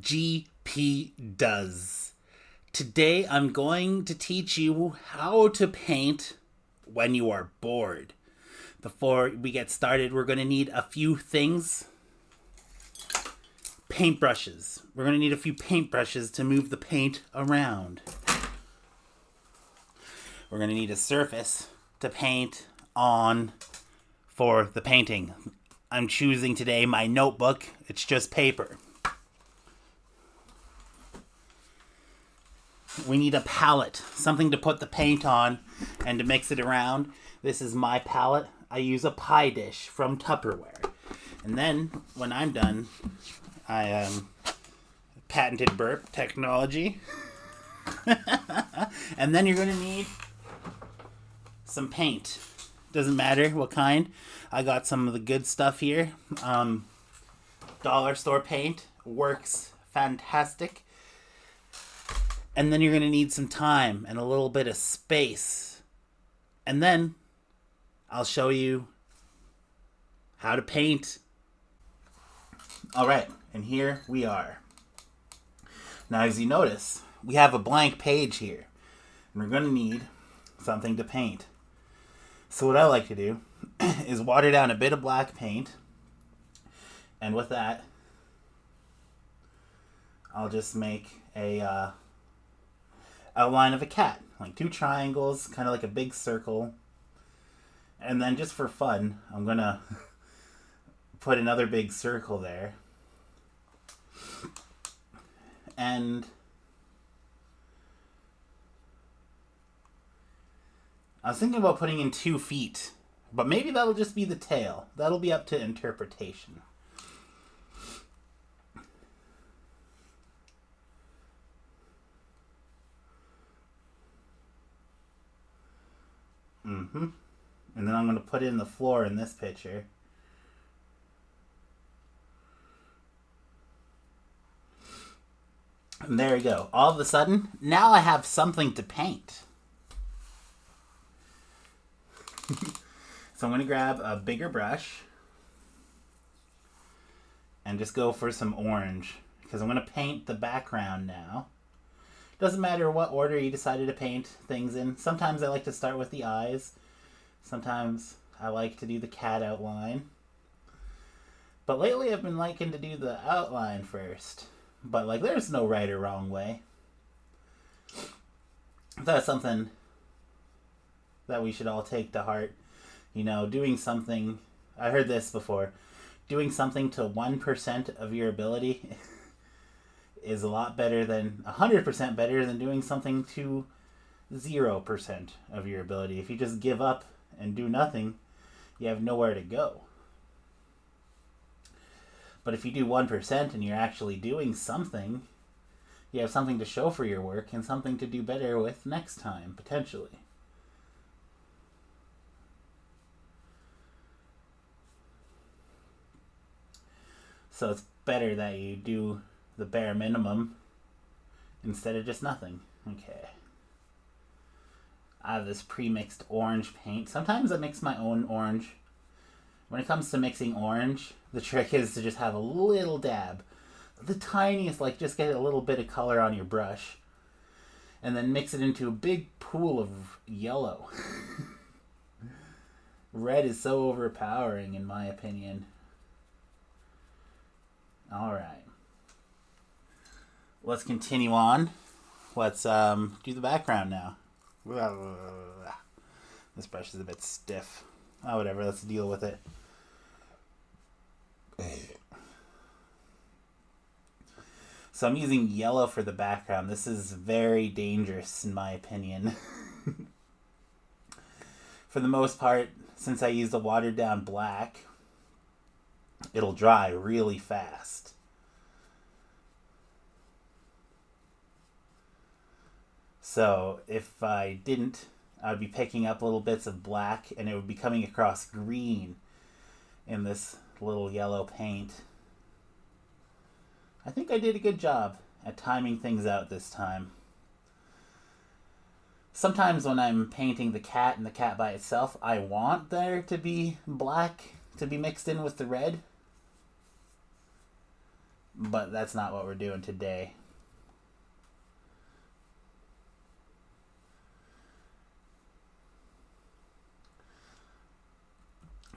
GP does. Today I'm going to teach you how to paint when you are bored. Before we get started, we're going to need a few things. Paintbrushes. We're going to need a few paintbrushes to move the paint around. We're going to need a surface to paint on for the painting. I'm choosing today my notebook. It's just paper. We need a palette, something to put the paint on and to mix it around. This is my palette. I use a pie dish from Tupperware. And then, when I'm done, I patented burp technology. And then you're going to need some paint. Doesn't matter what kind. I got some of the good stuff here. Dollar store paint works fantastic. And then you're going to need some time and a little bit of space. And then I'll show you how to paint. All right, and here we are. Now, as you notice, we have a blank page here. And we're going to need something to paint. So what I like to do is water down a bit of black paint. And with that, I'll just make a outline of a cat. Like 2 triangles, kind of like a big circle. And then just for fun, I'm going to put another big circle there. And I was thinking about putting in 2 feet, but maybe that'll just be the tail. That'll be up to interpretation. And then I'm going to put in the floor in this picture. And there we go. All of a sudden, now I have something to paint. So I'm going to grab a bigger brush and just go for some orange because I'm going to paint the background now. Doesn't matter what order you decided to paint things in. Sometimes I like to start with the eyes. Sometimes I like to do the cat outline. But lately I've been liking to do the outline first. But like there's no right or wrong way. That's something that we should all take to heart. You know, doing something, I heard this before, doing something to 1% of your ability is a lot better than, 100% better than doing something to 0% of your ability. If you just give up and do nothing, you have nowhere to go. But if you do 1% and you're actually doing something, you have something to show for your work and something to do better with next time, potentially. So it's better that you do the bare minimum instead of just nothing. Okay. I have this pre-mixed orange paint. Sometimes I mix my own orange. When it comes to mixing orange, the trick is to just have a little dab. The tiniest, like just get a little bit of color on your brush. And then mix it into a big pool of yellow. Red is so overpowering in my opinion. Alright. Let's continue on. Let's do the background now. This brush is a bit stiff. Oh, whatever, let's deal with it. So I'm using yellow for the background. This is very dangerous in my opinion. For the most part, since I used a watered down black, it'll dry really fast. So if I didn't, I'd be picking up little bits of black and it would be coming across green in this little yellow paint. I think I did a good job at timing things out this time. Sometimes when I'm painting the cat and the cat by itself, I want there to be black to be mixed in with the red. But that's not what we're doing today.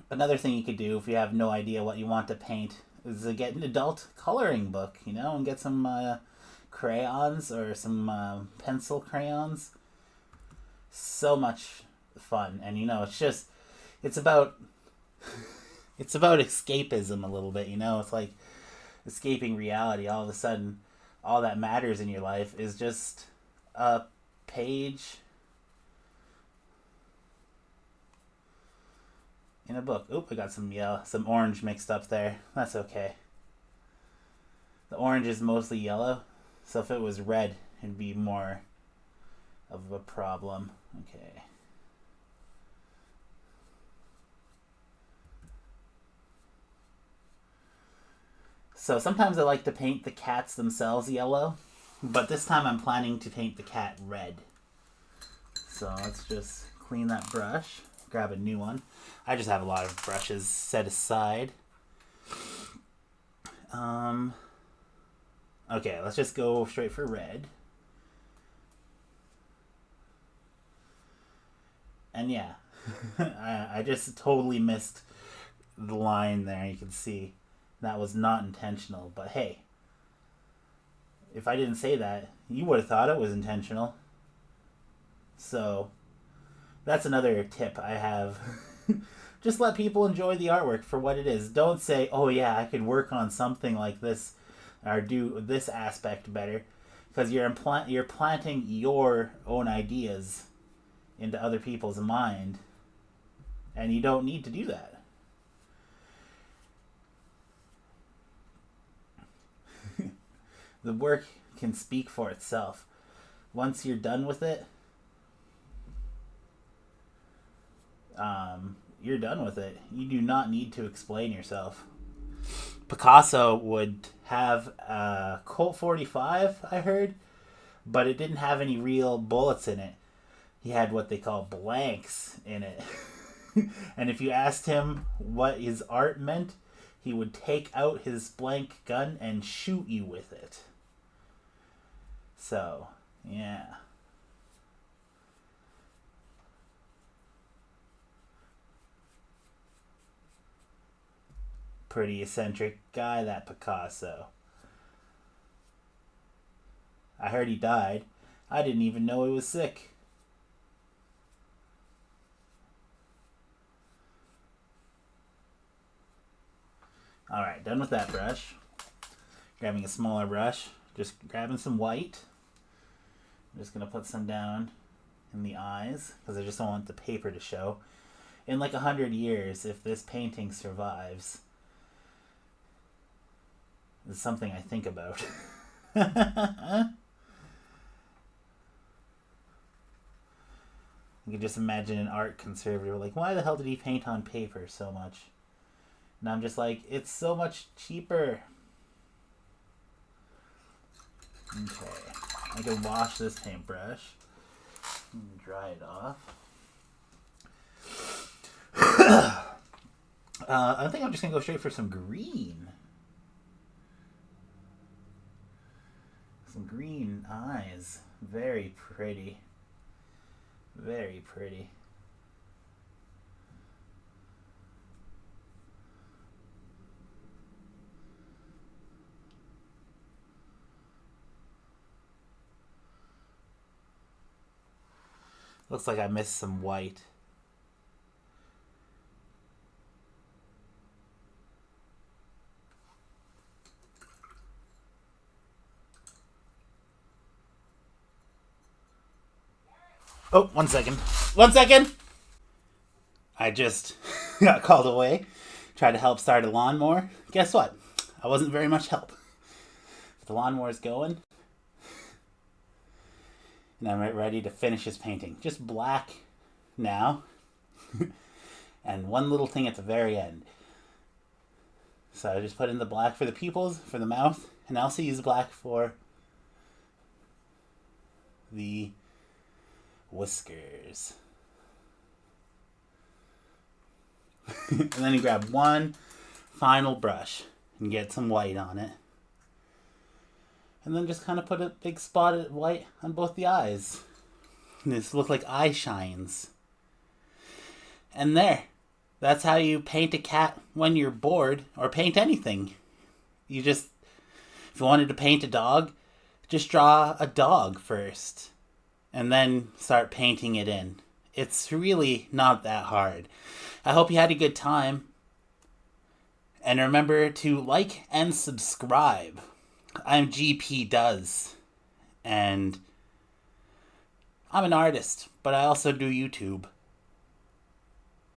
Another thing you could do if you have no idea what you want to paint is to get an adult coloring book, and get some crayons or some pencil crayons. So much fun. And it's about escapism a little bit. It's like escaping reality. All of a sudden, all that matters in your life is just a page in a book. Oop, I got some orange mixed up there. That's okay. The orange is mostly yellow, so if it was red, it'd be more of a problem. Okay. So sometimes I like to paint the cats themselves yellow, but this time I'm planning to paint the cat red. So let's just clean that brush, grab a new one. I just have a lot of brushes set aside. Okay, let's just go straight for red. And yeah, I just totally missed the line there. You can see that was not intentional. But hey, if I didn't say that, you would have thought it was intentional. So that's another tip I have. Just let people enjoy the artwork for what it is. Don't say, oh yeah, I could work on something like this or do this aspect better. Because you're planting your own ideas into other people's mind. And you don't need to do that. The work can speak for itself. Once you're done with it, you're done with it. You do not need to explain yourself. Picasso would have a Colt 45, I heard, but it didn't have any real bullets in it. He had what they call blanks in it. And if you asked him what his art meant, he would take out his blank gun and shoot you with it. So, yeah. Pretty eccentric guy, that Picasso. I heard he died. I didn't even know he was sick. Alright, done with that brush. Grabbing a smaller brush. Just grabbing some white. I'm just going to put some down in the eyes because I just don't want the paper to show. In like 100 years, if this painting survives, it's something I think about. You can just imagine an art conservator like, why the hell did he paint on paper so much? And I'm just like, it's so much cheaper. Okay, I can wash this paintbrush and dry it off. I think I'm just gonna go straight for some green. Some green eyes. Very pretty. Very pretty. Looks like I missed some white. Oh, 1 second. 1 second! I just got called away. Tried to help start a lawnmower. Guess what? I wasn't very much help. The lawnmower's going. And I'm ready to finish his painting. Just black now. And one little thing at the very end. So I just put in the black for the pupils, for the mouth, and I also use black for the whiskers. And then you grab one final brush and get some white on it. And then just kind of put a big spot of white on both the eyes. And this look like eye shines. And there. That's how you paint a cat when you're bored, or paint anything. If you wanted to paint a dog, just draw a dog first. And then start painting it in. It's really not that hard. I hope you had a good time. And remember to like and subscribe. I'm gpdoes. And I'm an artist, but I also do YouTube.